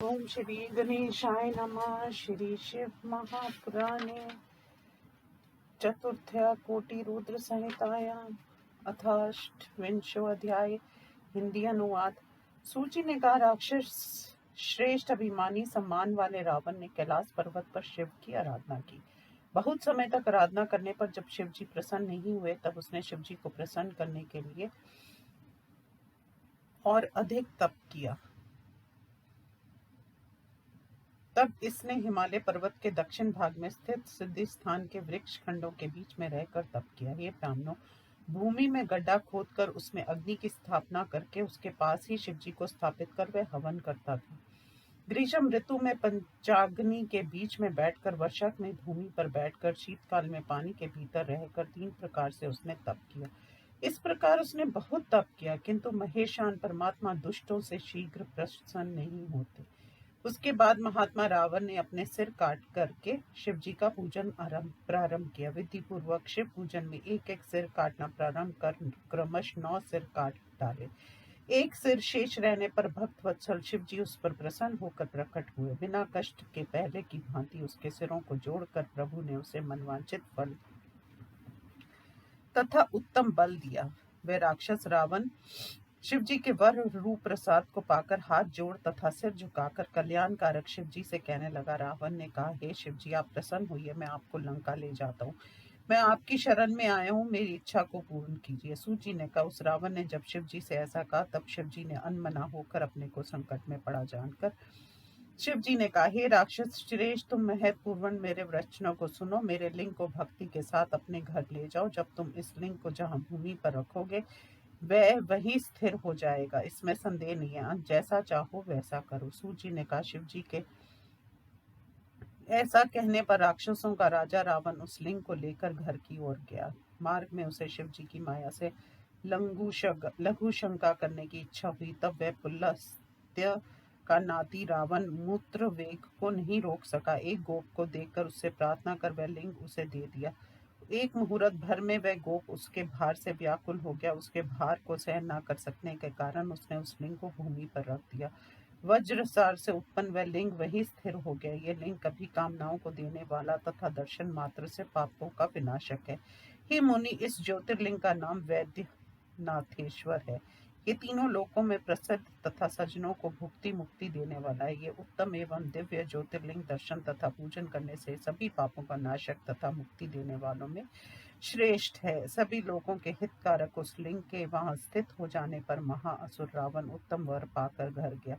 ओम श्री गणेशाय नमः। श्री शिव महापुराणे चतुर्थ्या कोटि रुद्र संहितायां अथाष्टविंशो अध्याय। हिंदी अनुवाद। सूची ने कहा, राक्षस श्रेष्ठ अभिमानी सम्मान वाले रावण ने कैलाश पर्वत पर शिव की आराधना की। बहुत समय तक आराधना करने पर जब शिव जी प्रसन्न नहीं हुए तब उसने शिव जी को प्रसन्न करने के लिए और अधिक तप किया। तब इसने हिमालय पर्वत के दक्षिण भाग में स्थित सिद्धि स्थान के वृक्ष खंडों के बीच में रहकर तप किया। हे ब्राह्मणों, भूमि में गड्ढा खोदकर उसमें अग्नि की स्थापना करके उसके पास ही शिवजी को स्थापित कर वह हवन करता था। ग्रीष्म ऋतु में पंचाग्नि के बीच में बैठकर, वर्षा में भूमि पर बैठकर, शीतकाल में पानी के भीतर रहकर 3 प्रकार से उसने तप किया। इस प्रकार उसने बहुत तप किया, किंतु महेशान परमात्मा दुष्टों से शीघ्र प्रसन्न नहीं होते। उसके बाद महात्मा रावण ने अपने सिर काट करके शिव जी का पूजन प्रारंभ किया। विधि पूर्वक शिव पूजन में एक एक सिर काटना प्रारंभ कर क्रमश 9 सिर काट डाले। एक सिर शेष रहने पर भक्त वत्सल शिव जी उस पर प्रसन्न होकर प्रकट हुए। बिना कष्ट के पहले की भांति उसके सिरों को जोड़कर प्रभु ने उसे मनवांचित फल तथा उत्तम बल दिया। वह राक्षस रावण शिव जी के वर रूप प्रसाद को पाकर हाथ जोड़ तथा सिर झुकाकर कल्याणकारक शिव जी से कहने लगा। रावण ने कहा, हे शिव जी, आप प्रसन्न होइए, मैं आपको लंका ले जाता हूँ। मैं आपकी शरण में आया हूँ, मेरी इच्छा को पूर्ण कीजिए। सूची ने कहा, उस रावण ने जब शिव जी से ऐसा कहा तब शिव जी ने अनमना होकर अपने को संकट में पड़ा जानकर शिव जी ने कहा, हे राक्षस श्रेष्ठ, तुम महत्वपूर्ण मेरे वचनों को सुनो। मेरे लिंग को भक्ति के साथ अपने घर ले जाओ। जब तुम इस लिंग को जहाँ भूमि पर रखोगे वह वही स्थिर हो जाएगा, इसमें संदेह नहीं है। जैसा चाहो वैसा करो। सूची ने कहा, शिव जी के ऐसा कहने पर राक्षसों का राजा रावण उस लिंग को लेकर घर की ओर गया। मार्ग में उसे शिव जी की माया से लघु शंका करने की इच्छा हुई। तब वह पुलस्त्य का नाती रावण मूत्र वेग को नहीं रोक सका। एक गोप को देखकर उससे प्रार्थना कर वह लिंग उसे दे दिया। एक मुहूर्त भर में वह गोप उसके भार से व्याकुल हो गया। उसके भार को सहन न कर सकने के कारण उसने उस लिंग को भूमि पर रख दिया। वज्रसार से उत्पन्न वह लिंग वही स्थिर हो गया। ये लिंग कभी कामनाओं को देने वाला तथा दर्शन मात्र से पापों का विनाशक है। हे मुनि, इस ज्योतिर्लिंग का नाम वैद्यनाथेश्वर है। ये तीनों लोकों में प्रसिद्ध तथा सज्जनों को भुक्ति मुक्ति देने वाला है। ये उत्तम एवं दिव्य ज्योतिर्लिंग दर्शन तथा पूजन करने से सभी पापों का नाशक तथा मुक्ति देने वालों में श्रेष्ठ है। सभी लोगों के हितकारक उस लिंग के वहां स्थित हो जाने पर महाअसुर रावण उत्तम वर पाकर घर गया।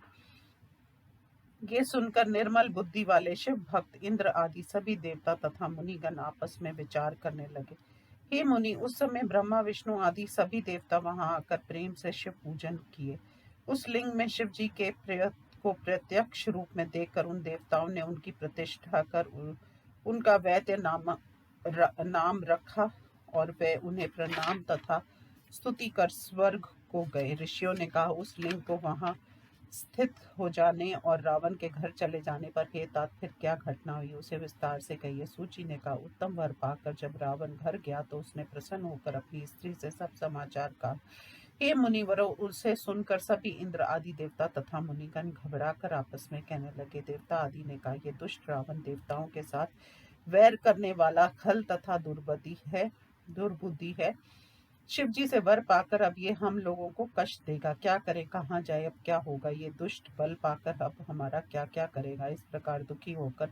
ये सुनकर निर्मल बुद्धि वाले शिव भक्त इंद्र आदि सभी देवता तथा मुनिगण आपस में विचार करने लगे। हे मुनि, उस समय ब्रह्मा विष्णु आदि सभी देवता वहां आकर प्रेम से शिव पूजन किए। उस लिंग में शिव जी के को प्रत्यक्ष रूप में देखकर उन देवताओं ने उनकी प्रतिष्ठा कर उनका वैद्य नाम रखा और वे उन्हें प्रणाम तथा स्तुति कर स्वर्ग को गए। ऋषियों ने कहा, उस लिंग को वहां स्थित हो जाने और रावण के घर चले जाने पर हे तात फिर क्या घटना हुई, उसे विस्तार से कहिए। सूची ने कहा, उत्तम वर पाकर जब रावण घर गया तो उसने प्रसन्न होकर अपनी स्त्री से सब समाचार कहा। हे मुनिवरों, उसे सुनकर सभी इंद्र आदि देवता तथा मुनिगण घबरा कर आपस में कहने लगे। देवता आदि ने कहा, ये दुष्ट रावण देवताओं के साथ वैर करने वाला खल तथा दुर्बुद्धि है। शिव जी से वर पाकर अब ये हम लोगों को कष्ट देगा। क्या करे, कहाँ जाए, अब क्या होगा। ये दुष्ट बल पाकर अब हमारा क्या क्या करेगा। इस प्रकार दुखी होकर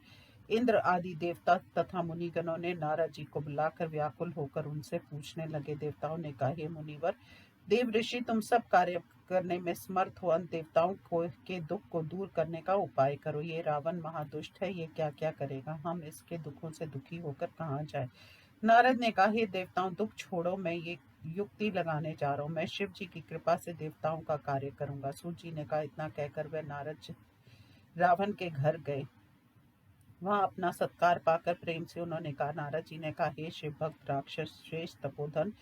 इंद्र आदि देवता तथा मुनिगणों ने नारद जी को बुलाकर व्याकुल होकर उनसे पूछने लगे। देवताओं ने कहा, हे मुनिवर, देव ऋषि, तुम सब कार्य करने में समर्थ हो, अन्य देवताओं के दुख को दूर करने का उपाय करो। ये रावण महादुष्ट है, ये क्या क्या करेगा, हम इसके दुखों से दुखी होकर कहाँ जाए। नारद ने कहा, हे देवताओं, दुख छोड़ो, मैं ये युक्ति लगाने जा रहा हूँ। मैं शिव जी की कृपा से देवताओं का कार्य करूंगा। सूची ने कहा, इतना कहकर वह नारद रावण के घर गए। वहां अपना सत्कार पाकर प्रेम से उन्होंने कहा। नारद जी ने कहा, हे शिव भक्त राक्षस श्रेष्ठ तपोधन,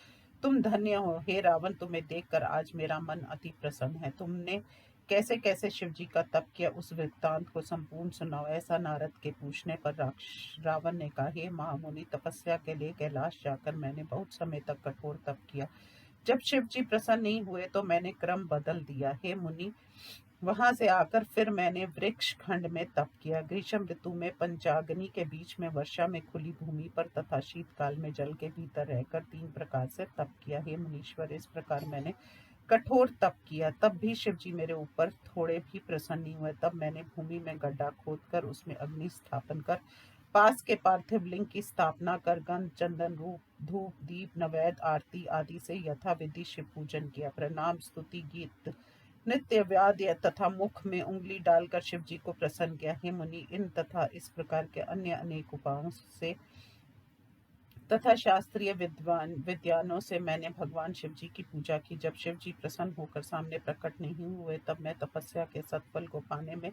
तुम धन्य हो। हे रावण, तुम्हें देखकर आज मेरा मन अति प्रसन्न है। तुमने कैसे कैसे शिव जी का तप किया, उस वृत्तांत को संपूर्ण सुनाओ। ऐसा नारद के पूछने पर रावण ने कहा, हे महामुनि, तपस्या के लिए कैलाश जाकर मैंने बहुत समय तक कठोर तप किया। जब शिव जी प्रसन्न नहीं हुए तो मैंने क्रम बदल दिया। हे मुनि, वहां से आकर फिर मैंने वृक्ष खंड में तप किया। ग्रीष्म ऋतु में पंचाग्नि के बीच में, वर्षा में खुली भूमि पर तथा शीतकाल में जल के भीतर रहकर 3 प्रकार से तप किया। हे मुनीश्वर, इस प्रकार मैंने कठोर तप किया, तब भी शिव जी मेरे ऊपर थोड़े भी प्रसन्न नहीं हुए। तब मैंने भूमि में गड्ढा खोदकर उसमें अग्नि स्थापन कर पास के पार्थिव लिंग की स्थापना कर गंध चंदन रूप धूप दीप नैवेद्य आरती आदि से यथाविधि शिव पूजन किया। प्रणाम स्तुति गीत नित्य वाद्य तथा मुख में उंगली डालकर शिव जी को प्रसन्न किया। हे मुनि, इन तथा इस प्रकार के अन्य अनेक उपायों से तथा शास्त्रीय विद्वानों से मैंने भगवान शिव जी की पूजा की। जब शिव जी प्रसन्न होकर सामने प्रकट नहीं हुए, तब मैं तपस्या के सत्फल को पाने में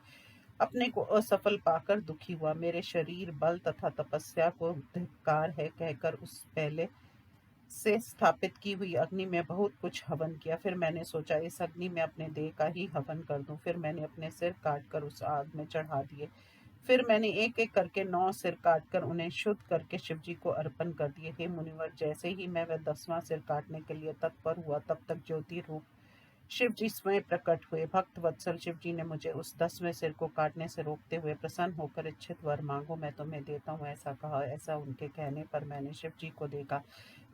अपने को असफल पाकर दुखी हुआ। मेरे शरीर बल तथा तपस्या को धिक्कार है कहकर उस पहले से स्थापित की हुई अग्नि में बहुत कुछ हवन किया। फिर मैंने सोचा इस अग्नि में अपने देह का ही हवन कर दूं। फिर मैंने अपने सिर काटकर उस आग में चढ़ा दिए। फिर मैंने एक एक करके 9 सिर काटकर उन्हें शुद्ध करके शिव जी को अर्पण कर दिए। हे मुनिवर, जैसे ही मैं वह 10वां सिर काटने के लिए तत्पर हुआ, तब तक ज्योति रूप शिव जी स्वयं प्रकट हुए। भक्त वत्सल शिव जी ने मुझे उस 10वें सिर को काटने से रोकते हुए प्रसन्न होकर इच्छित वर मांगो, मैं तुम्हें देता हूँ, ऐसा कहा। ऐसा उनके कहने पर मैंने शिव जी को देखा।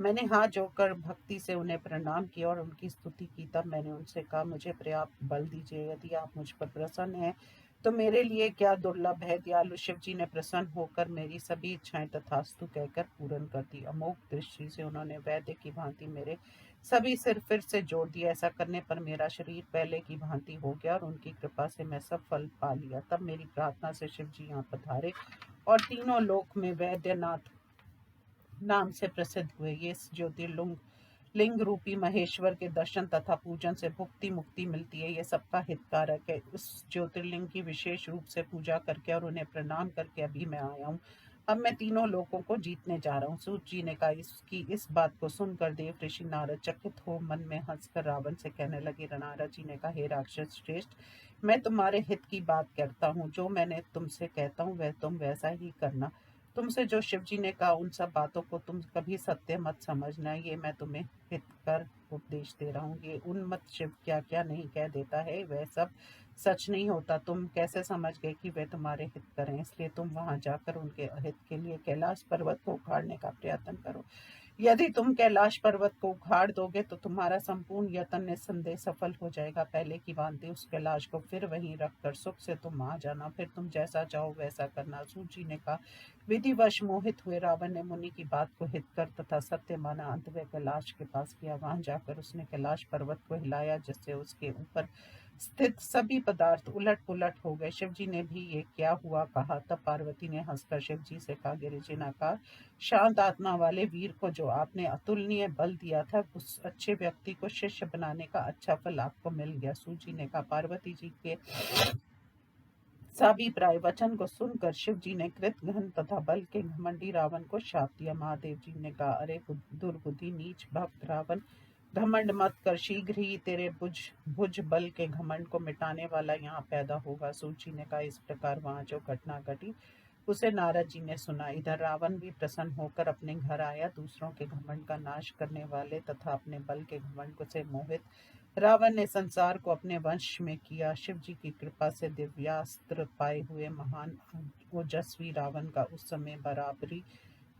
मैंने हाथ जोड़कर भक्ति से उन्हें प्रणाम किया और उनकी स्तुति की। तब मैंने उनसे कहा, मुझे पर्याप्त बल दीजिए। यदि आप मुझ पर प्रसन्न हैं तो मेरे लिए क्या दुर्लभ है। दयालु शिव जी ने प्रसन्न होकर मेरी सभी इच्छाएं तथास्तु कहकर पूर्ण कर दी। अमोघ दृष्टि से उन्होंने वैद्य की भांति मेरे सभी सिर फिर से जोड़ दिया। ऐसा करने पर मेरा शरीर पहले की भांति हो गया और उनकी कृपा से मैं सब फल पा लिया। तब मेरी प्रार्थना से शिव जी यहाँ पधारे और तीनों लोक में वैद्यनाथ नाम से प्रसिद्ध हुए। ये ज्योतिर्लिंग लिंग रूपी महेश्वर के दर्शन तथा पूजन से भुक्ति मुक्ति मिलती है। ये सबका हितकारक है। उस ज्योतिर्लिंग की विशेष रूप से पूजा करके और उन्हें प्रणाम करके अभी मैं आया हूँ। अब मैं तीनों लोगों को जीतने जा रहा हूँ। सूत जी ने कहा। इसकी इस बात को सुनकर देव ऋषि नारद चकित हो मन में हंसकर रावण से कहने लगे। नारद जी ने कहा, हे राक्षस श्रेष्ठ, मैं तुम्हारे हित की बात करता हूँ। जो मैंने तुमसे कहता हूँ वह तुम वैसा ही करना। तुमसे जो शिव जी ने कहा उन सब बातों को तुम कभी सत्य मत समझना। ये मैं तुम्हें हित कर उपदेश दे रहा हूँ। ये उन्मत्त शिव क्या क्या नहीं कह देता है, वह सब सच नहीं होता। तुम कैसे समझ गए कि वे तुम्हारे हित करें? इसलिए तुम वहां जाकर उनके हित के लिए कैलाश पर्वत को उखाड़ने का प्रयत्न करो। यदि तुम कैलाश पर्वत को उखाड़ दोगे तो तुम्हारा संपूर्ण यत्न निस्संदेह सफल हो जाएगा। पहले की भांति उस कैलाश को फिर वहीं रखकर सुख से तुम आ जाना। फिर तुम जैसा चाहो वैसा करना। सूत जी ने कहा। विधिवश मोहित हुए रावण ने मुनि की बात को हित कर तथा सत्य माना। अंत वह कैलाश के पास गया। वहां जाकर उसने कैलाश पर्वत को हिलाया, जिससे उसके ऊपर स्थित सभी पदार्थ उलट पुलट हो गए। शिव जी ने भी ये क्या हुआ कहा। तब पार्वती ने हंसकर शिव जी से कहा, गिरिजनाकार शांत आत्मा वाले वीर को जो आपने अतुलनीय बल दिया था, उस अच्छे व्यक्ति को शिष्य बनाने का अच्छा फल आपको मिल गया। सूत जी ने कहा। पार्वती जी के साभिप्राय वचन को सुनकर शिव जी ने कृत घन तथा बल के घमंडी रावण को शाप दिया। महादेव जी ने कहा, अरे दुर्बुद्धि नीच भक्त रावण, घमंड मत कर। शीघ्र ही तेरे भुज बल के घमंड को मिटाने वाला यहाँ पैदा होगा। सूत जी ने कहा। इस प्रकार वहां जो घटना घटी उसे नारद जी ने सुना। इधर रावण भी प्रसन्न होकर अपने घर आया। दूसरों के घमंड का नाश करने वाले तथा अपने बल के घमंड से मोहित रावण ने संसार को अपने वंश में किया। शिव जी की कृपा से दिव्यास्त्र पाए हुए महान ओजस्वी रावण का उस समय बराबरी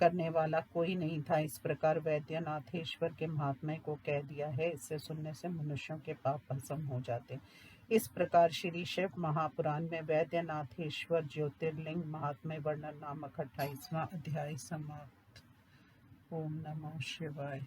करने वाला कोई नहीं था। इस प्रकार वैद्यनाथेश्वर के महात्म्य को कह दिया है। इससे सुनने से मनुष्यों के पाप भस्म हो जाते। इस प्रकार श्री शिव महापुराण में वैद्यनाथेश्वर ज्योतिर्लिंग महात्म्य वर्णन नामक 28वां अध्याय समाप्त। ओम नमः शिवाय।